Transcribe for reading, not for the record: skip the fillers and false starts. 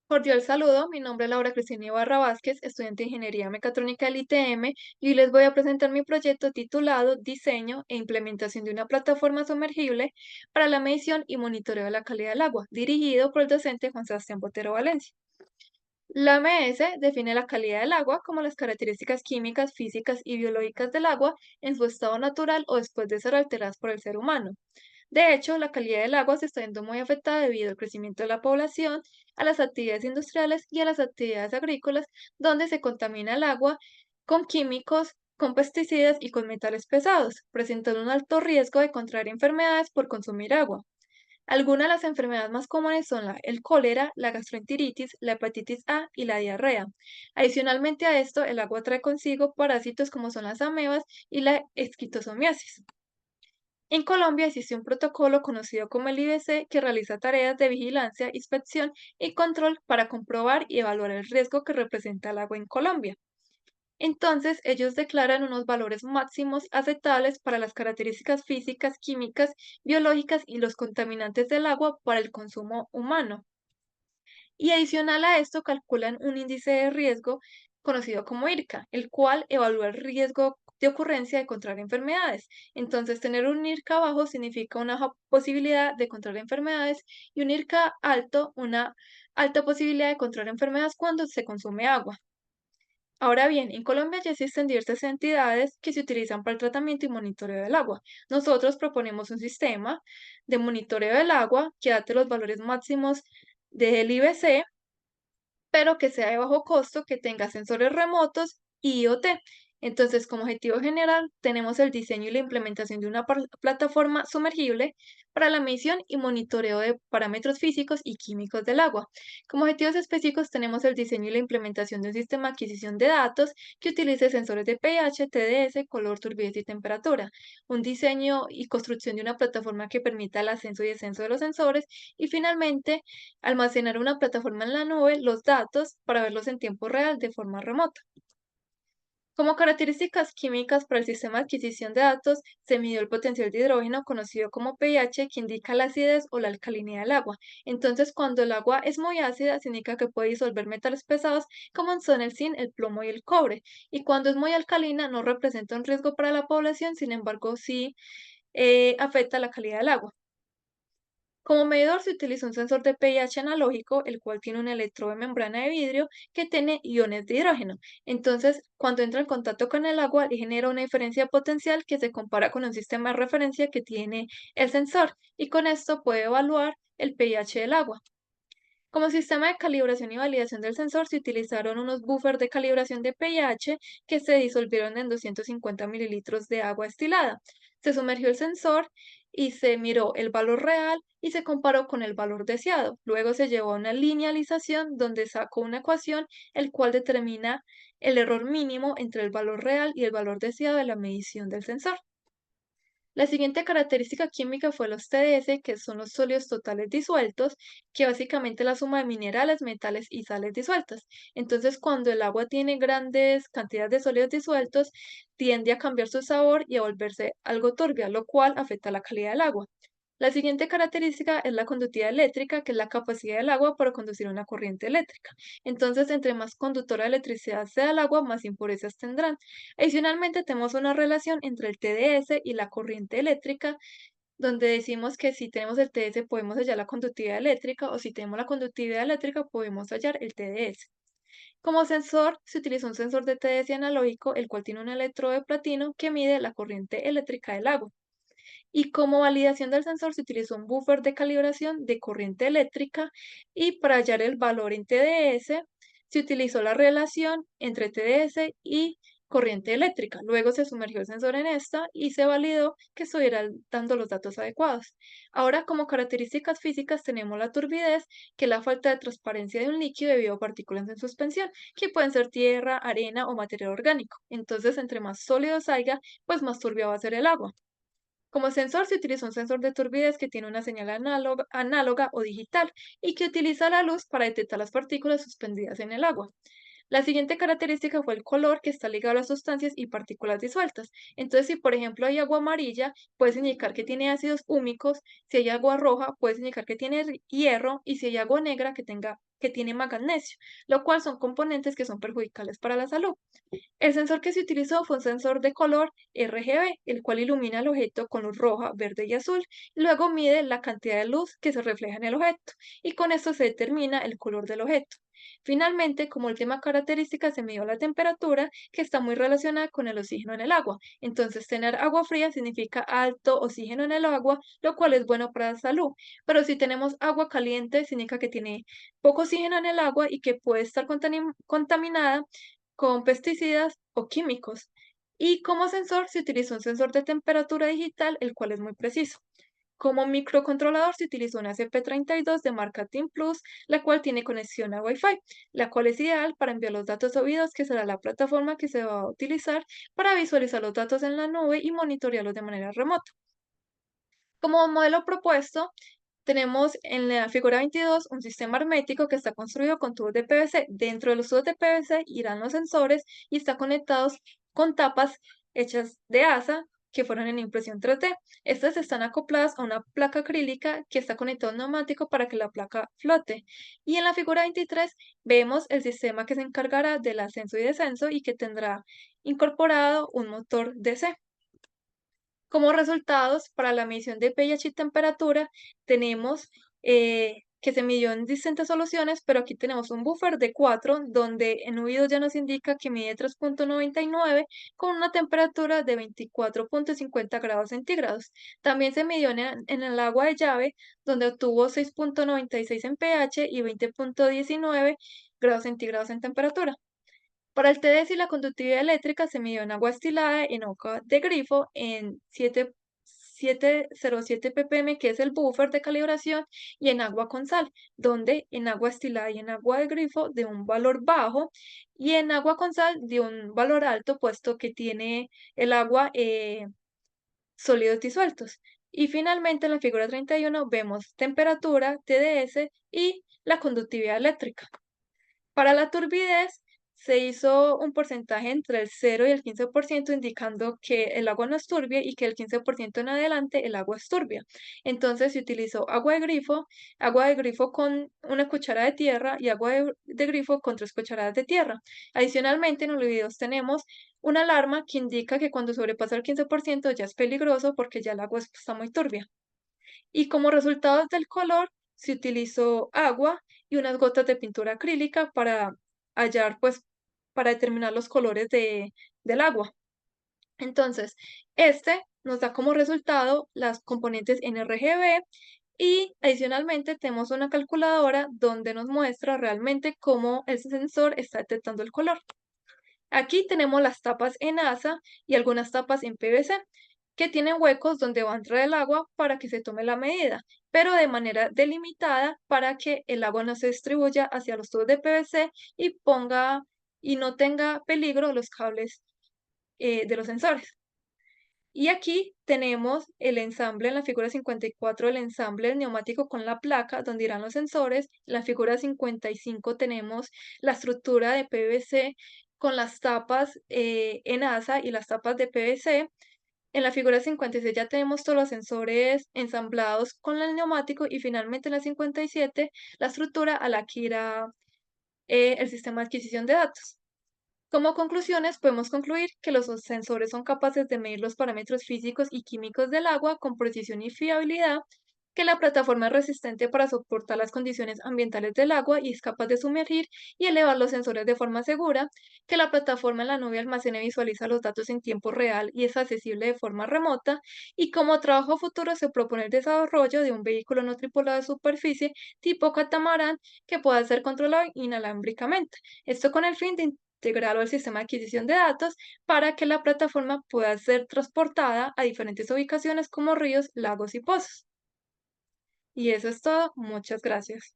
Cordial saludo, mi nombre es Laura Cristina Ibarra Vázquez, estudiante de Ingeniería Mecatrónica del ITM, y hoy les voy a presentar mi proyecto titulado Diseño e implementación de una plataforma sumergible para la medición y monitoreo de la calidad del agua, dirigido por el docente Juan Sebastián Botero Valencia. La OMS define la calidad del agua como las características químicas, físicas y biológicas del agua en su estado natural o después de ser alteradas por el ser humano. De hecho, la calidad del agua se está viendo muy afectada debido al crecimiento de la población, a las actividades industriales y a las actividades agrícolas, donde se contamina el agua con químicos, con pesticidas y con metales pesados, presentando un alto riesgo de contraer enfermedades por consumir agua. Algunas de las enfermedades más comunes son el cólera, la gastroenteritis, la hepatitis A y la diarrea. Adicionalmente a esto, el agua trae consigo parásitos como son las amebas y la esquistosomiasis. En Colombia existe un protocolo conocido como el IBC que realiza tareas de vigilancia, inspección y control para comprobar y evaluar el riesgo que representa el agua en Colombia. Entonces, ellos declaran unos valores máximos aceptables para las características físicas, químicas, biológicas y los contaminantes del agua para el consumo humano. Y adicional a esto, calculan un índice de riesgo conocido como IRCA, el cual evalúa el riesgo de ocurrencia de contraer enfermedades. Entonces, tener un IRCA bajo significa una posibilidad de contraer enfermedades y un IRCA alto, una alta posibilidad de contraer enfermedades cuando se consume agua. Ahora bien, en Colombia ya existen diversas entidades que se utilizan para el tratamiento y monitoreo del agua. Nosotros proponemos un sistema de monitoreo del agua que date los valores máximos del IBC, pero que sea de bajo costo, que tenga sensores remotos y IoT. Entonces, como objetivo general, tenemos el diseño y la implementación de una plataforma sumergible para la medición y monitoreo de parámetros físicos y químicos del agua. Como objetivos específicos, tenemos el diseño y la implementación de un sistema de adquisición de datos que utilice sensores de pH, TDS, color, turbidez y temperatura. Un diseño y construcción de una plataforma que permita el ascenso y descenso de los sensores. Y finalmente, almacenar una plataforma en la nube los datos para verlos en tiempo real de forma remota. Como características químicas para el sistema de adquisición de datos, se midió el potencial de hidrógeno, conocido como pH, que indica la acidez o la alcalinidad del agua. Entonces, cuando el agua es muy ácida, significa que puede disolver metales pesados como son el zinc, el plomo y el cobre. Y cuando es muy alcalina, no representa un riesgo para la población, sin embargo, sí afecta la calidad del agua. Como medidor se utiliza un sensor de pH analógico, el cual tiene un electrodo de membrana de vidrio que tiene iones de hidrógeno. Entonces, cuando entra en contacto con el agua, le genera una diferencia potencial que se compara con un sistema de referencia que tiene el sensor, y con esto puede evaluar el pH del agua. Como sistema de calibración y validación del sensor, se utilizaron unos buffers de calibración de pH que se disolvieron en 250 mililitros de agua destilada. Se sumergió el sensor y se miró el valor real y se comparó con el valor deseado. Luego se llevó a una linealización donde sacó una ecuación el cual determina el error mínimo entre el valor real y el valor deseado de la medición del sensor. La siguiente característica química fue los TDS, que son los sólidos totales disueltos, que básicamente es la suma de minerales, metales y sales disueltas. Entonces, cuando el agua tiene grandes cantidades de sólidos disueltos, tiende a cambiar su sabor y a volverse algo turbia, lo cual afecta la calidad del agua. La siguiente característica es la conductividad eléctrica, que es la capacidad del agua para conducir una corriente eléctrica. Entonces, entre más conductora de electricidad sea el agua, más impurezas tendrán. Adicionalmente, tenemos una relación entre el TDS y la corriente eléctrica, donde decimos que si tenemos el TDS podemos hallar la conductividad eléctrica o si tenemos la conductividad eléctrica podemos hallar el TDS. Como sensor, se utiliza un sensor de TDS analógico, el cual tiene un electrodo de platino que mide la corriente eléctrica del agua. Y como validación del sensor se utilizó un buffer de calibración de corriente eléctrica, y para hallar el valor en TDS se utilizó la relación entre TDS y corriente eléctrica. Luego se sumergió el sensor en esta y se validó que estuviera dando los datos adecuados. Ahora, como características físicas tenemos la turbidez, que es la falta de transparencia de un líquido debido a partículas en suspensión, que pueden ser tierra, arena o material orgánico. Entonces, entre más sólidos haya, pues más turbia va a ser el agua. Como sensor se utiliza un sensor de turbidez que tiene una señal análoga o digital y que utiliza la luz para detectar las partículas suspendidas en el agua. La siguiente característica fue el color, que está ligado a las sustancias y partículas disueltas. Entonces, si por ejemplo hay agua amarilla, puede indicar que tiene ácidos húmicos; si hay agua roja, puede indicar que tiene hierro; y si hay agua negra, que tenga que tiene magnesio, lo cual son componentes que son perjudiciales para la salud. El sensor que se utilizó fue un sensor de color RGB, el cual ilumina el objeto con luz roja, verde y azul, y luego mide la cantidad de luz que se refleja en el objeto, y con esto se determina el color del objeto. Finalmente, como última característica, se midió la temperatura, que está muy relacionada con el oxígeno en el agua. Entonces, tener agua fría significa alto oxígeno en el agua, lo cual es bueno para la salud. Pero si tenemos agua caliente, significa que tiene poco oxígeno en el agua y que puede estar contaminada con pesticidas o químicos. Y como sensor se utiliza un sensor de temperatura digital, el cual es muy preciso. Como microcontrolador se utilizó una CP32 de marca Team Plus, la cual tiene conexión a Wi-Fi, la cual es ideal para enviar los datos o videos, que será la plataforma que se va a utilizar para visualizar los datos en la nube y monitorearlos de manera remota. Como modelo propuesto, tenemos en la figura 22 un sistema hermético que está construido con tubos de PVC. Dentro de los tubos de PVC irán los sensores y están conectados con tapas hechas de asa que fueron en impresión 3D. Estas están acopladas a una placa acrílica que está conectada a un neumático para que la placa flote. Y en la figura 23 vemos el sistema que se encargará del ascenso y descenso y que tendrá incorporado un motor DC. Como resultados, para la medición de pH y temperatura, tenemos que se midió en distintas soluciones, pero aquí tenemos un buffer de 4, donde en un video ya nos indica que mide 3,99 con una temperatura de 24,50 grados centígrados. También se midió en el agua de llave, donde obtuvo 6,96 en pH y 20,19 grados centígrados en temperatura. Para el TDS y la conductividad eléctrica se midió en agua destilada en agua de grifo en 707 ppm, que es el buffer de calibración, y en agua con sal, donde en agua destilada y en agua de grifo de un valor bajo y en agua con sal de un valor alto, puesto que tiene el agua sólidos disueltos. Y finalmente en la figura 31 vemos temperatura, TDS y la conductividad eléctrica. Para la turbidez se hizo un porcentaje entre el 0 y el 15%, indicando que el agua no es turbia y que el 15% en adelante el agua es turbia. Entonces se utilizó agua de grifo con una cucharada de tierra y agua de grifo con 3 cucharadas de tierra. Adicionalmente, en los videos tenemos una alarma que indica que cuando sobrepasa el 15% ya es peligroso porque ya el agua está muy turbia. Y como resultado del color, se utilizó agua y unas gotas de pintura acrílica para para determinar los colores del agua. Entonces, este nos da como resultado las componentes NRGB y adicionalmente tenemos una calculadora donde nos muestra realmente cómo el sensor está detectando el color. Aquí tenemos las tapas en ASA y algunas tapas en PVC que tienen huecos donde va a entrar el agua para que se tome la medida, pero de manera delimitada para que el agua no se distribuya hacia los tubos de PVC y no tenga peligro los cables de los sensores. Y aquí tenemos el ensamble en la figura 54, el ensamble del neumático con la placa donde irán los sensores. En la figura 55 tenemos la estructura de PVC con las tapas en asa y las tapas de PVC. En la figura 56 ya tenemos todos los sensores ensamblados con el neumático y finalmente en la 57 la estructura a la que irá el sistema de adquisición de datos. Como conclusiones, podemos concluir que los sensores son capaces de medir los parámetros físicos y químicos del agua con precisión y fiabilidad, que la plataforma es resistente para soportar las condiciones ambientales del agua y es capaz de sumergir y elevar los sensores de forma segura, que la plataforma en la nube almacena y visualiza los datos en tiempo real y es accesible de forma remota, y como trabajo futuro se propone el desarrollo de un vehículo no tripulado de superficie tipo catamarán que pueda ser controlado inalámbricamente. Esto con el fin de integrarlo al sistema de adquisición de datos para que la plataforma pueda ser transportada a diferentes ubicaciones como ríos, lagos y pozos. Y eso es todo. Muchas gracias.